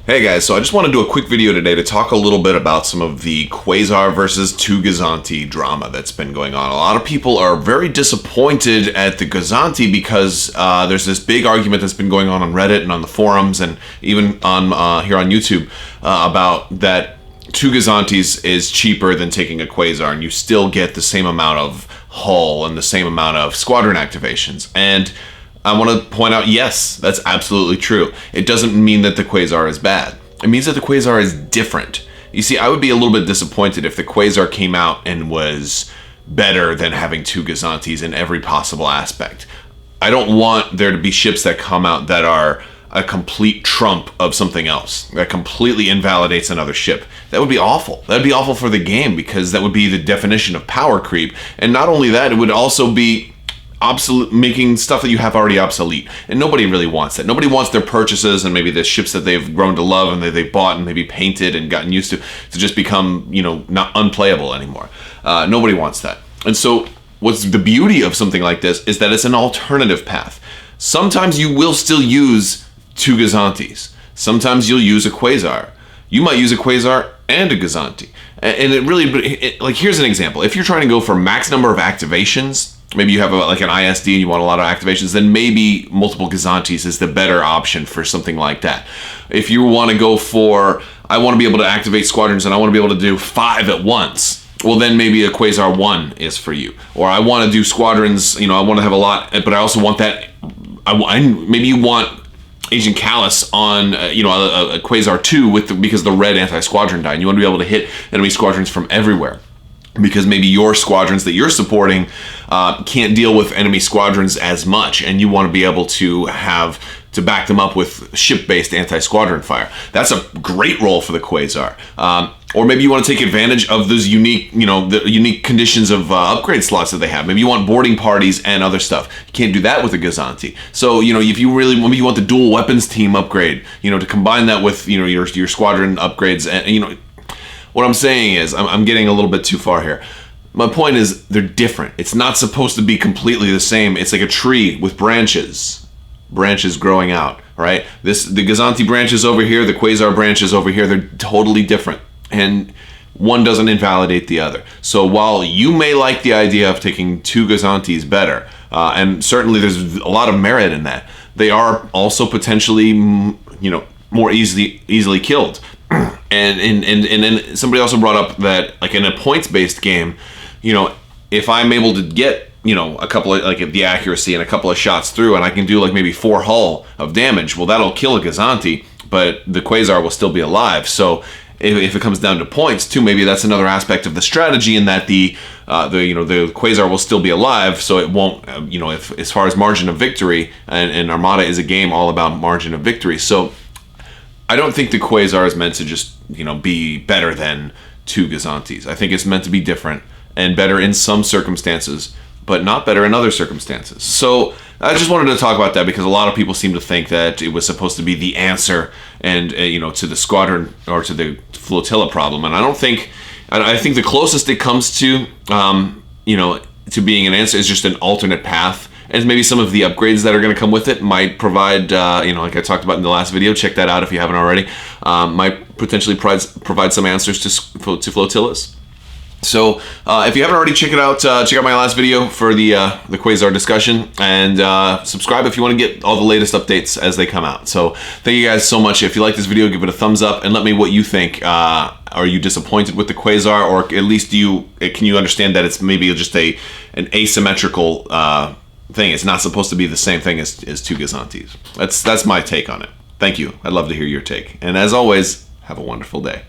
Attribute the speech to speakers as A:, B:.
A: Hey guys, so I just want to do a quick video today to talk a little bit about some of the Quasar versus 2 Gozanti drama that's been going on. A lot of people are very disappointed at the Gozanti because there's this big argument that's been going on Reddit and on the forums and even on here on YouTube about that 2 Gozantis is cheaper than taking a Quasar, and you still get the same amount of hull and the same amount of squadron activations. And I want to point out, yes, that's absolutely true. It doesn't mean that the Quasar is bad. It means that the Quasar is different. You see, I would be a little bit disappointed if the Quasar came out and was better than having 2 Gozantis in every possible aspect. I don't want there to be ships that come out that are a complete trump of something else, that completely invalidates another ship. That would be awful. That would be awful for the game, because that would be the definition of power creep. And not only that, it would also be obsolete, making stuff that you have already obsolete, and nobody really wants that. Nobody wants their purchases and maybe the ships that they've grown to love and that they bought and maybe painted and gotten used to just become, you know, not unplayable anymore. Nobody wants that. And so what's the beauty of something like this is that it's an alternative path. Sometimes you will still use 2 Gozantis. Sometimes you'll use a Quasar. You might use a Quasar and a Gozanti. And it really, like, here's an example. If you're trying to go for max number of activations, maybe you have like an ISD and you want a lot of activations, then maybe multiple Gozantis is the better option for something like that. If you want to go for, I want to be able to activate squadrons and I want to be able to do 5 at once, well then maybe a Quasar 1 is for you. Or I want to do squadrons, you know, I want to have a lot, but I also want that, maybe you want Agent Callus on, you know, a Quasar 2 with because the red anti-squadron die, and you want to be able to hit enemy squadrons from everywhere, because maybe your squadrons that you're supporting can't deal with enemy squadrons as much, and you want to be able to have to back them up with ship-based anti-squadron fire. That's a great role for the Quasar. Or maybe you want to take advantage of those unique, you know, the unique conditions of upgrade slots that they have. Maybe you want boarding parties and other stuff. You can't do that with a Gozanti. So, you know, if you really, maybe you want the dual weapons team upgrade, you know, to combine that with, you know, your squadron upgrades, and, you know, what I'm saying is, I'm getting a little bit too far here. My point is, they're different. It's not supposed to be completely the same. It's like a tree with branches growing out, right? The Gozanti branches over here, the Quasar branches over here, they're totally different. And one doesn't invalidate the other. So while you may like the idea of taking 2 Gozantis better, and certainly there's a lot of merit in that, they are also potentially, you know, more easily killed. And then somebody also brought up that, like, in a points-based game, you know, if I'm able to get, you know, a couple of, like, the accuracy and a couple of shots through, and I can do like maybe 4 hull of damage, well, that'll kill a Gozanti, but the Quasar will still be alive. So if it comes down to points too, maybe that's another aspect of the strategy, in that the Quasar will still be alive, so it won't, you know, if as far as margin of victory, and Armada is a game all about margin of victory. So I don't think the Quasar is meant to just, you know, be better than 2 Gozantis. I think it's meant to be different and better in some circumstances, but not better in other circumstances. So I just wanted to talk about that, because a lot of people seem to think that it was supposed to be the answer, and you know, to the squadron or to the flotilla problem. And I don't think, I think the closest it comes to, you know, to being an answer is just an alternate path. And maybe some of the upgrades that are going to come with it might provide, you know, like I talked about in the last video, check that out if you haven't already, might potentially provide some answers to flotillas. So if you haven't already, check it out. Check out my last video for the Quasar discussion, and subscribe if you want to get all the latest updates as they come out. So thank you guys so much. If you like this video, give it a thumbs up and let me know what you think. Are you disappointed with the Quasar, or at least can you understand that it's maybe just an asymmetrical thing? It's not supposed to be the same thing as 2 Gozantis. That's my take on it. Thank you. I'd love to hear your take. And as always, have a wonderful day.